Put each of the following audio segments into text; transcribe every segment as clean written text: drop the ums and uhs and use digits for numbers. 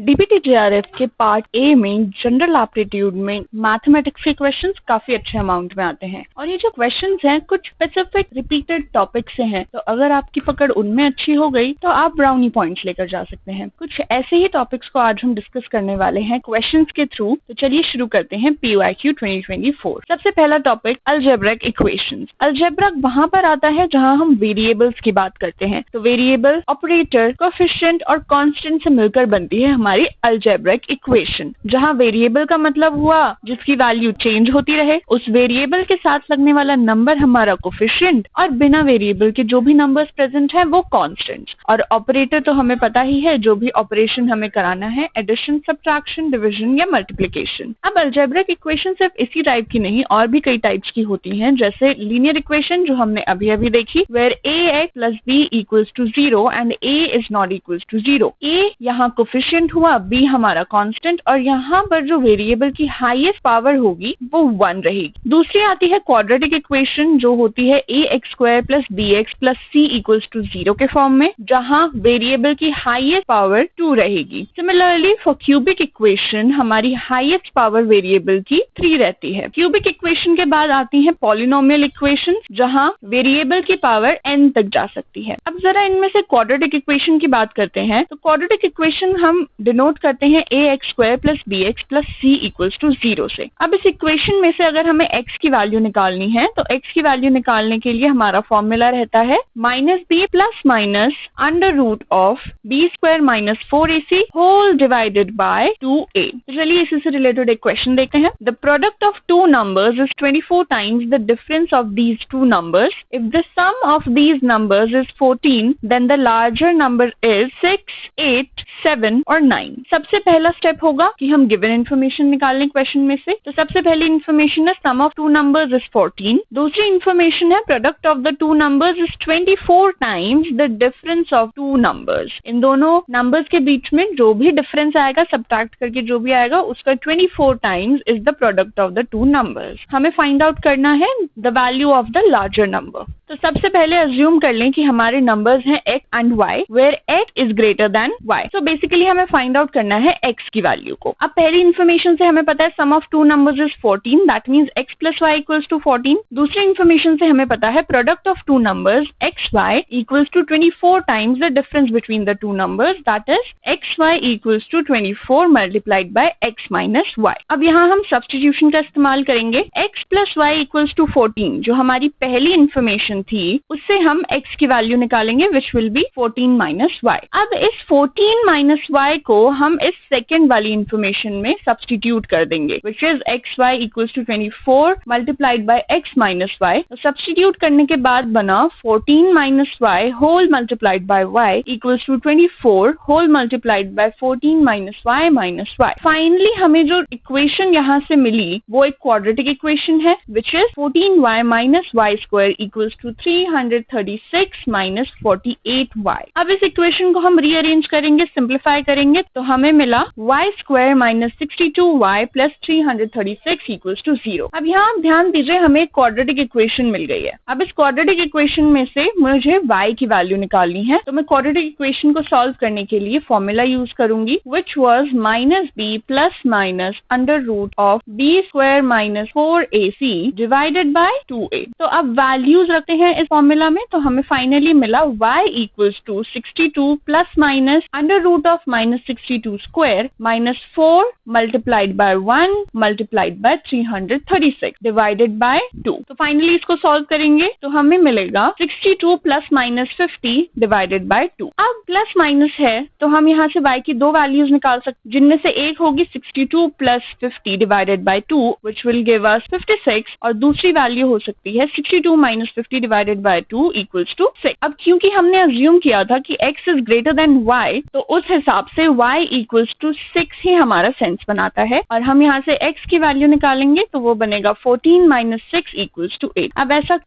DPT-JRF के part A में general aptitude में मैथमेटिक्स के क्वेश्चंस काफी अच्छे अमाउंट में आते हैं और ये जो क्वेश्चंस हैं कुछ स्पेसिफिक रिपीटेड टॉपिक से हैं, तो अगर आपकी पकड़ उनमें अच्छी हो गई तो आप ब्राउनी पॉइंट्स लेकर जा सकते हैं। कुछ ऐसे ही टॉपिक्स को आज हम डिस्कस करने वाले हैं क्वेश्चंस के थ्रू। तो चलिए शुरू करते हैं PYQ 2024। सबसे पहला टॉपिक अलजेब्रिक इक्वेशंस। अलजेब्रिक वहां पर आता है जहां हम वेरिएबल्स की बात करते हैं। तो वेरिएबल, ऑपरेटर, कोएफिशिएंट और कांस्टेंट से मिलकर बनती है हमारी अलजेब्रिक इक्वेशन। जहां वेरिएबल का मतलब हुआ जिसकी वैल्यू चेंज होती रहे, उस वेरिएबल के साथ लगने वाला नंबर हमारा कोएफिशिएंट और बिना वेरिएबल के जो भी नंबर्स प्रेजेंट है वो कांस्टेंट। और ऑपरेटर तो हमें पता ही है, जो भी ऑपरेशन हमें कराना है, एडिशन, सब्ट्रैक्शन, डिवीजन या मल्टीप्लिकेशन। अब अलजेब्रिक इक्वेशन सिर्फ इसी टाइप की नहीं, और भी कई टाइप्स की होती हैं, जैसे लीनियर इक्वेशन जो हमने अभी अभी देखी, where ax plus b equals to 0 and a is not equals to 0। a यहाँ कोएफिशिएंट हुआ, b हमारा कांस्टेंट, और यहाँ पर जो वेरिएबल की हाईएस्ट पावर होगी वो 1 रहेगी। दूसरी आती है क्वाड्रेटिक इक्वेशन जो होती है ax² plus bx plus c equals to 0 के फॉर्म में, जहाँ वेरिएबल की हाईएस्ट पावर 2 रहेगी। सिमिलरली फॉर क्यूबिक इक्वेशन हमारी हाईएस्ट पावर वेरिएबल की 3 रहती है। क्यूबिक इक्वेशन के बाद आती है पॉलिनोमियल इक्वेशन, जहाँ वेरिएबल की पावर n तक जा सकती है। अब जरा इनमें से क्वाड्रेटिक इक्वेशन की बात करते हैं। तो क्वाड्रेटिक इक्वेशन हम डिनोट करते हैं ax² plus bx plus c equals to 0 से। अब इस इक्वेशन में से अगर हमें x की वैल्यू निकालनी है, तो x की वैल्यू निकालने के लिए हमारा फॉर्मूला रहता है -b plus minus under root of b² minus 4ac whole divided by 2a। चलिए इसी से रिलेटेड एक क्वेश्चन देखते हैं। The product of two numbers is 24 times the difference of these two numbers. If the sum of these numbers is 14, then the larger number is 6, 8, 7 और 9। सबसे पहला step होगा कि हम गिवन इन्फॉर्मेशन निकालें क्वेश्चन में से। तो सबसे पहली इन्फॉर्मेशन है sum of two numbers is 14। दूसरी इन्फॉर्मेशन है product of the two numbers is 24 times the difference of two numbers. इन दोनों नंबर्स के बीच में जो भी डिफरेंस आएगा, सब्ट्रैक्ट करके जो भी आएगा, उसका 24 times is the product of the two numbers. हमें फाइंड आउट करना है the value of the larger number. तो सबसे पहले अज्यूम कर लें कि हमारे नंबर्स हैं x and y, where x is greater than y। तो बेसिकली हमें फाइंड आउट करना है x की वैल्यू को। अब पहली इन्फॉर्मेशन से हमें पता है sum of two numbers is 14, that means x plus y equals to 14। दूसरी इन्फॉर्मेशन से हमें पता है product of two numbers x y equals to 24 times the difference between the two numbers, that is x y equals to 24 multiplied by x minus y। अब यहाँ हम substitution का इस्तेमाल करेंगे। x plus y equals to 14 जो हमारी पहली information थी, उससे हम x की वैल्यू निकालेंगे which will be 14 minus y। अब इस 14 माइनस y को हम इस सेकेंड वाली इन्फॉर्मेशन में सब्स्टिट्यूट कर देंगे, which is x y equals to 24 multiplied by x minus y। तो सब्स्टिट्यूट करने के बाद बना 14 minus y whole multiplied by y equals to 24 whole multiplied by 14 minus y minus y। Finally हमें जो इक्वेशन यहाँ से मिली वो एक क्वाड्रेटिक इक्वेशन है, which is 14y minus y² equals to 336 minus 48y। अब इस इक्वेशन को हम रीअरेंज करेंगे, सिंप्लीफाई करेंगे, तो हमें मिला y² minus 62y plus 336 equals to 0। अब यहाँ आप ध्यान दीजिए, हमें एक क्वाड्रेटिक इक्वेशन मिल गई है। अब इस क्वाड्रेटिक इक्वेशन में से मुझे y की वैल्यू निकालनी है, तो मैं क्वाड्रेटिक इक्वेशन को सॉल्व करने के लिए फॉर्मूला यूज करूंगी, which was -b plus minus under root of b² minus 4ac divided by 2a। तो अब वैल्यूज रखते हैं इस फॉर्मूला में, तो हमें फाइनली मिला y equals to 62 plus minus under root of minus 62 square minus 4 multiplied by 1 multiplied by 336 divided by 2। तो फाइनली इसको सॉल्व करेंगे तो हमें मिलेगा 62 प्लस माइनस 50 डिवाइडेड बाय 2। अब प्लस माइनस है तो हम यहाँ से y की दो वैल्यूज निकाल सकते, जिनमें से एक होगी 62 plus 50 divided by 2 which will give us 56, और दूसरी वैल्यू हो सकती है 62 minus 50 divided by 2 equals to 6। अब क्योंकि हमने अज्यूम किया था कि x is greater than y, तो उस हिसाब से y इक्वल्स टू 6 ही हमारा सेंस बनाता है, और हम यहाँ से x की वैल्यू निकालेंगे तो वो बनेगा 14 माइनस 6 इक्वल्स टू 8।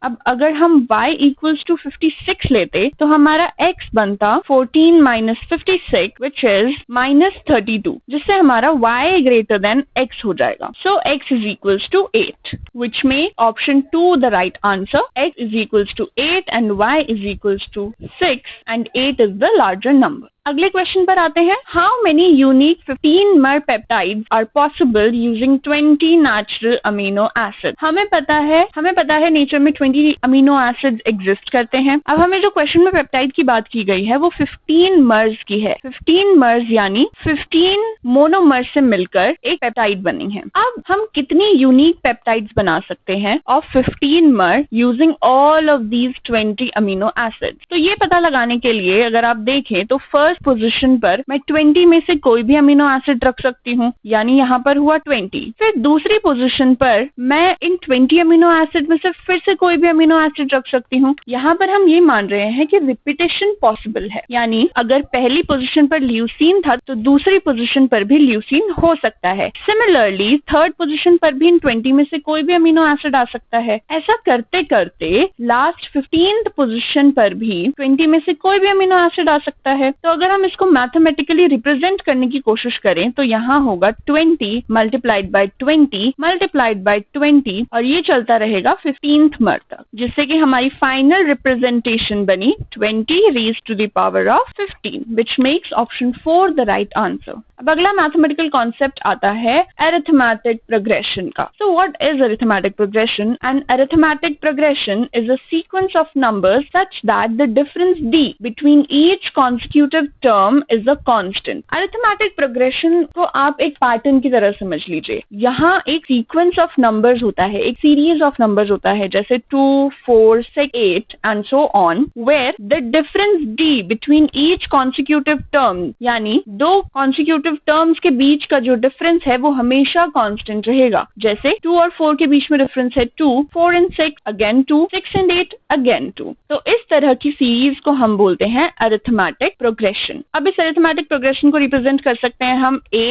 अब अगर हम y इक्वल्स टू 56 लेते तो हमारा x बनता 14 माइनस 56 विच इज माइनस 32, जिससे हमारा y ग्रेटर देन x हो जाएगा। So x is equals to 8, which make option 2 the right answer. x is equals to 8 and y is equals to 6 and 8 is the larger number. अगले question पर आते हैं। How many unique 15 peptides are possible using 20 natural amino acid. हमें पता है nature में 20 amino acids exist करते हैं। अब हमें जो क्वेश्चन में पेप्टाइड की बात की गई है वो 15 मर्स की है। 15 मर्स यानी 15 मोनोमर्स से मिलकर एक पेप्टाइड बनी है। अब हम कितनी यूनिक पेप्टाइड्स बना सकते हैं ऑफ 15 मर using all of these 20 amino acids. तो ये पता लगाने के लिए अगर आप देखें तो फर्स्ट पोजीशन पर मैं 20 में से कोई भी अमीनो एसिड रख सकती हूँ, यानी यहाँ पर हुआ 20। फिर दूसरी पोजीशन पर मैं इन 20 अमीनो एसिड में से फिर से कोई भी अमीनो एसिड रख सकती हूँ। यहाँ पर हम ये मान रहे हैं कि रिपीटेशन पॉसिबल है, यानी अगर पहली पोजीशन पर ल्यूसीन था तो दूसरी पोजीशन पर भी ल्यूसीन हो सकता है। सिमिलरली थर्ड पोजीशन पर भी इन 20 में से कोई भी अमीनो एसिड आ सकता है। ऐसा करते करते लास्ट 15th पोजीशन पर भी 20 में से कोई भी अमीनो एसिड आ सकता है। तो अगर हम इसको मैथमेटिकली रिप्रेजेंट करने की कोशिश करें तो यहाँ होगा 20 मल्टीप्लाइड बाय 20 मल्टीप्लाइड बाय 20 और ये चलता रहेगा 15th मर तक, जिससे कि हमारी फाइनल रिप्रेजेंटेशन बनी 20 raise to the power of 15, which makes option 4 the right answer. अब अगला मैथमेटिकल कॉन्सेप्ट आता है अरिथमेटिक प्रोग्रेशन का। So what is arithmetic progression? An arithmetic progression is a sequence of numbers such that the difference d between each consecutive term is a constant. Arithmetic progression को आप एक pattern की तरह समझ लीजिए। यहाँ एक सीक्वेंस ऑफ नंबर्स होता है, एक सीरीज ऑफ नंबर्स होता है, जैसे 2, 4, 6, 8 and so on, where the difference d between each consecutive term, यानी दो consecutive टर्म्स के बीच का जो डिफरेंस है वो हमेशा कांस्टेंट रहेगा। जैसे 2 और 4 के बीच में डिफरेंस है 2, 4 and 6 अगेन 2, 6 and 8 अगेन 2। तो इस तरह की सीरीज को हम बोलते हैं अरिथमेटिक प्रोग्रेशन। अब इस अरिथमेटिक प्रोग्रेशन को रिप्रेजेंट कर सकते हैं हम a,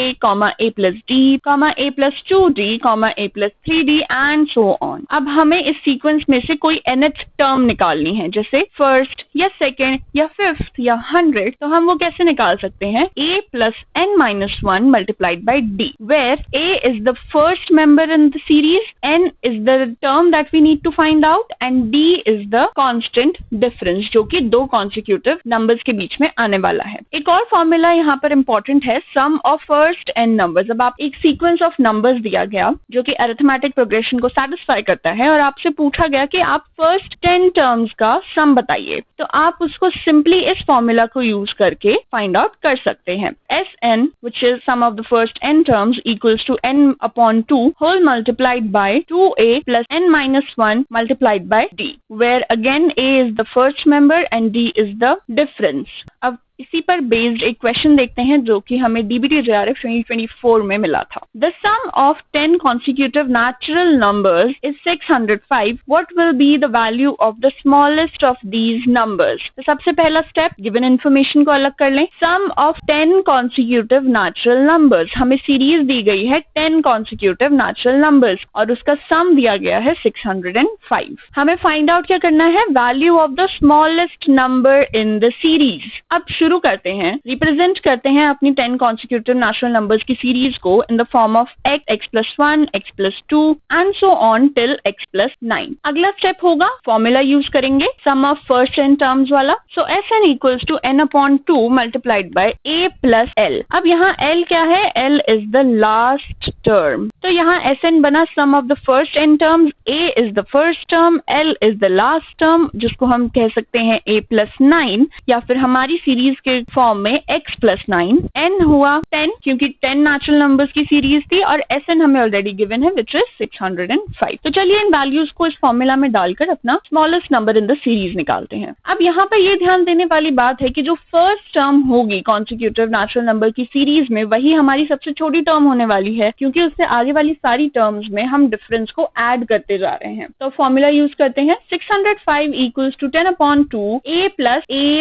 a plus d, a plus 2d, a plus 3d and so on। अब हमें इस सीक्वेंस में से कोई nth टर्म निकालनी है, जैसे फर्स्ट या सेकेंड या फिफ्थ या 100। तो हम वो कैसे निकाल सकते हैं? a plus n minus 1 multiplied by d, where a is the first member in the series, n is the term that we need to find out and d is the constant difference जो कि दो consecutive numbers के बीच में आने वाला है। एक और फॉर्मूला यहाँ पर important है, sum of first n numbers। अब आप एक sequence of numbers दिया गया जो कि arithmetic progression को satisfy करता है और आपसे पूछा गया कि आप first 10 terms का sum बताइए, तो आप उसको simply इस फॉर्मूला को यूज करके find out कर सकते हैं। Sn, which is sum of the first n terms, equals to n upon 2 whole multiplied by 2a plus n minus 1 multiplied by d, where again a is the first member and d is the difference। अब इसी पर based एक question देखते हैं जो कि हमें DBT JRF 2024 में मिला था। The sum of 10 consecutive natural numbers is 605. What will be the value of the smallest of these numbers? तो सबसे पहला स्टेप, गिवन इन्फॉर्मेशन को अलग कर लें। Sum of 10 consecutive natural numbers, हमें सीरीज दी गई है 10 consecutive natural numbers और उसका सम दिया गया है 605। हमें फाइंड आउट क्या करना है? Value of the smallest number in the series. अब शुरू करते हैं, रिप्रेजेंट करते हैं अपनी 10 consecutive natural numbers की सीरीज को in the form of x, x plus 1, x plus 2 and so on till x plus 9। अगला स्टेप होगा, फॉर्मूला यूज करेंगे सम ऑफ फर्स्ट n टर्म्स वाला। सो Sn equals to n upon 2 multiplied by a plus l। अब यहाँ l क्या है? l is the last term। तो यहाँ Sn बना sum of the first n terms, a is the first term, l is the last term, जिसको हम कह सकते हैं a plus 9, या फिर हमारी सीरीज के फॉर्म में x plus 9, n हुआ 10 क्योंकि 10 नेचुरल नंबर्स की सीरीज थी और Sn हमें ऑलरेडी गिवन है विच इज 605। तो चलिए इन वैल्यूज को इस फॉर्मूला में डालकर अपना smallest number in the series निकालते हैं। अब यहाँ पर ये ध्यान देने वाली बात है कि जो फर्स्ट टर्म होगी कॉन्सिक्यूटिव नेचुरल नंबर की सीरीज में वही हमारी सबसे छोटी टर्म होने वाली है, क्योंकि उससे आगे वाली सारी टर्म्स में हम डिफरेंस को ऐड करते जा रहे हैं। तो फॉर्मूला यूज करते हैं, 605 equals to 10 upon 2 a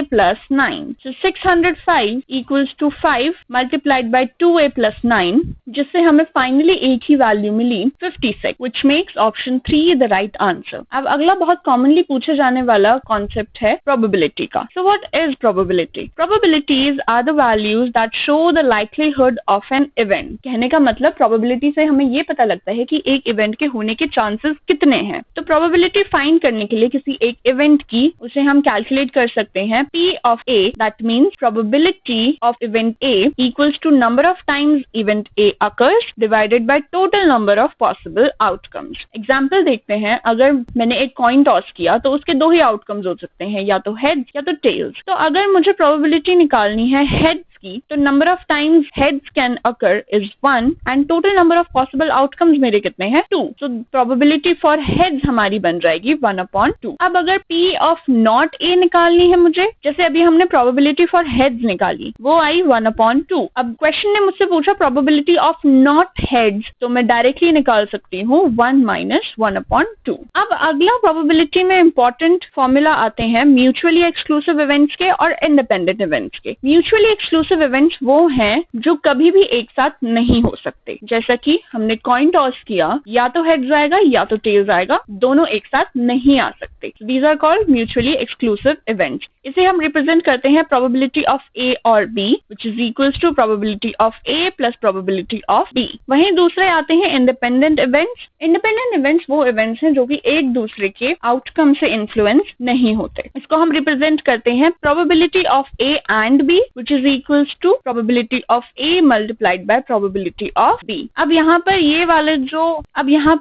plus 9। 605 equals to 5 multiplied by 2a plus 9, जिससे हमें फाइनली एक ही value milli 56, which makes option 3 the right answer। अब अगला बहुत कॉमनली पूछे जाने वाला कॉन्सेप्ट है प्रोबेबिलिटी का। So what is probability? Probabilities are the values that show the likelihood of an event। कहने का मतलब प्रोबेबिलिटी से हमें ये पता लगता है कि एक इवेंट के होने के चांसेस कितने हैं। तो प्रोबेबिलिटी फाइंड करने के लिए किसी एक इवेंट की उसे हम कैलकुलेट कर सकते हैं P of A, that means probability of event A equals to number of times event A occurs divided by total number of possible outcomes. Example देखते हैं, अगर मैंने एक कॉइन टॉस किया तो उसके दो ही आउटकम्स हो सकते हैं, या तो हेड्स या तो टेल्स। तो अगर मुझे प्रोबेबिलिटी निकालनी है हेड्स की, तो number of times heads can occur is 1 and total number of possible outcomes मेरे कितने हैं 2। तो प्रोबेबिलिटी फॉर हेड्स हमारी बन जाएगी 1/2। अब अगर P ऑफ नॉट A निकालनी है मुझे, जैसे अभी हमने प्रोबेबिलिटी फॉर हेड्स निकाली, वो आई 1/2। अब क्वेश्चन ने मुझसे पूछा प्रोबेबिलिटी ऑफ नॉट हेड्स, तो मैं डायरेक्टली निकाल सकती हूँ 1 - 1/2। अब अगला प्रोबेबिलिटी में इंपॉर्टेंट फॉर्मूला आते हैं म्यूचुअली एक्सक्लूसिव इवेंट्स के और इंडिपेंडेंट इवेंट्स के। म्यूचुअली एक्सक्लूसिव इवेंट्स वो हैं जो कभी भी एक साथ नहीं हो सकते। जैसा कि हमने कॉइन टॉस किया, या तो हेड्स आएगा या तो टेल्स आएगा, दोनों एक साथ नहीं आ सकते। These are called mutually exclusive events. इसे हम रिप्रेजेंट करते हैं प्रोबेबिलिटी ऑफ A और B which is equals to probability of A plus probability of B। वहीं दूसरे आते हैं इंडिपेंडेंट इवेंट्स। इंडिपेंडेंट इवेंट्स वो इवेंट्स हैं जो कि एक दूसरे के आउटकम से इन्फ्लुएंस नहीं होते। इसको हम रिप्रेजेंट करते हैं probability of A and B which is equals to probability of A multiplied by probability of B। अब यहाँ पर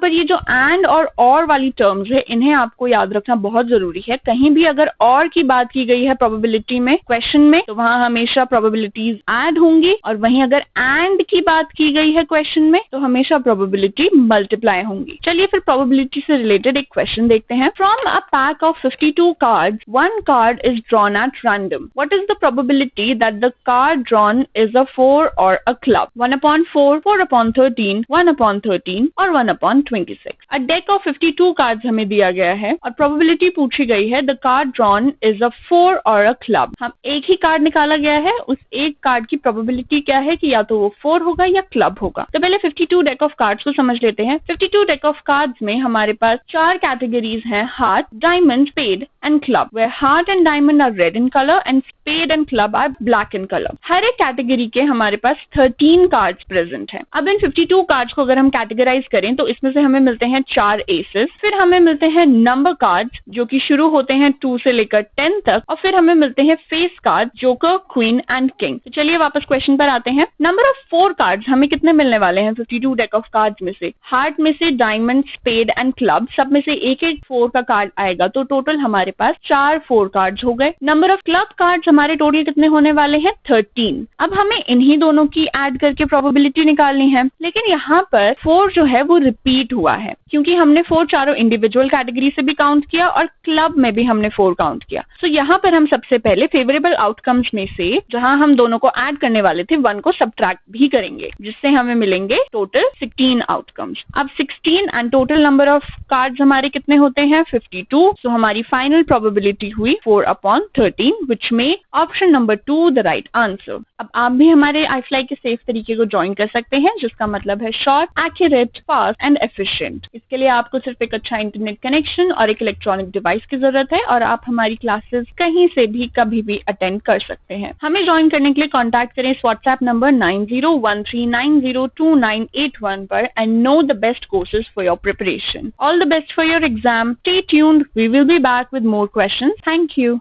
ये जो एंड और वाली टर्म्स है, इन्हें आपको याद रखना बहुत जरूरी है। कहीं भी अगर और की बात की गई है प्रोबेबिलिटी में, क्वेश्चन में, तो वहां हमेशा प्रोबेबिलिटीज ऐड होंगी, और वहीं अगर एंड की बात की गई है क्वेश्चन में, तो हमेशा प्रोबेबिलिटी मल्टीप्लाई होंगी। चलिए फिर प्रोबेबिलिटी से रिलेटेड एक क्वेश्चन देखते हैं। From a pack of 52 cards, one card is drawn at random. What is the probability that the card drawn is a 4 or a club? 1/4, 4/13, 1/13 और 1/26। A deck of 52 cards हमें दिया गया है और प्रोबेबिलिटी पूछी गई है the card drawn is a 4 or a club। हम एक ही कार्ड निकाला गया है, उस एक कार्ड की प्रोबेबिलिटी क्या है कि या तो वो 4 होगा या क्लब होगा। तो पहले 52 डेक ऑफ कार्ड्स को समझ लेते हैं। 52 डेक ऑफ कार्ड्स में हमारे पास 4 कैटेगरीज हैं, heart, diamond, spade and club, where heart and diamond are red in color and spade and club are black in color। हर एक कैटेगरी के हमारे पास 13 कार्ड्स प्रेजेंट हैं। अब इन 52 कार्ड्स को अगर हम कैटेगराइज करें तो इसमें से हमें मिलते हैं 4 एसेस, फिर हमें मिलते हैं नंबर कार्ड्स जो कि शुरू होते हैं 2 से लेकर 10 तक, और फिर हमें मिलते हैं face card, joker, queen and king. तो चलिए वापस क्वेश्चन पर आते हैं। नंबर ऑफ 4 कार्ड्स हमें कितने मिलने वाले हैं 52 डेक ऑफ कार्ड्स में से? हार्ट में से, डायमंड, स्पेड एंड क्लब, सब में से एक एक 4 का कार्ड आएगा, तो टोटल हमारे पास 4 4 कार्ड्स हो गए। नंबर ऑफ क्लब कार्ड्स हमारे टोटल कितने होने वाले हैं? 13। अब हमें इन्हीं दोनों की ऐड करके प्रोबेबिलिटी निकालनी है, लेकिन यहाँ पर 4 जो है वो रिपीट हुआ है, क्योंकि हमने 4 चारों इंडिविजुअल कैटेगरी से भी काउंट किया और क्लब में भी हमने 4 काउंट किया। तो यहाँ पर हम सबसे पहले फेवरेबल आउटकम्स में से जहाँ हम दोनों को ऐड करने वाले थे 1 को सब्ट्रैक्ट भी करेंगे, जिससे हमें मिलेंगे टोटल 16 आउटकम्स। अब 16 and total number of cards हमारे कितने होते हैं? 52। सो हमारी फाइनल प्रोबेबिलिटी हुई 4/13, विच make option number 2 the right answer. अब आप भी हमारे iFly के सेफ तरीके को ज्वाइन कर सकते हैं, जिसका मतलब है short, accurate, fast and efficient. इसके लिए आपको सिर्फ एक अच्छा इंटरनेट कनेक्शन और एक इलेक्ट्रॉनिक डिवाइस की जरूरत है, और आप हमारी क्लासेस कहीं से भी कभी भी अटेंड कर सकते हैं। हमें ज्वाइन करने के लिए कॉन्टैक्ट करें इस व्हाट्सएप नंबर 9013902981 पर and know the best courses for your preparation. All the best for your exam. Stay tuned, we will be back with more questions. Thank you.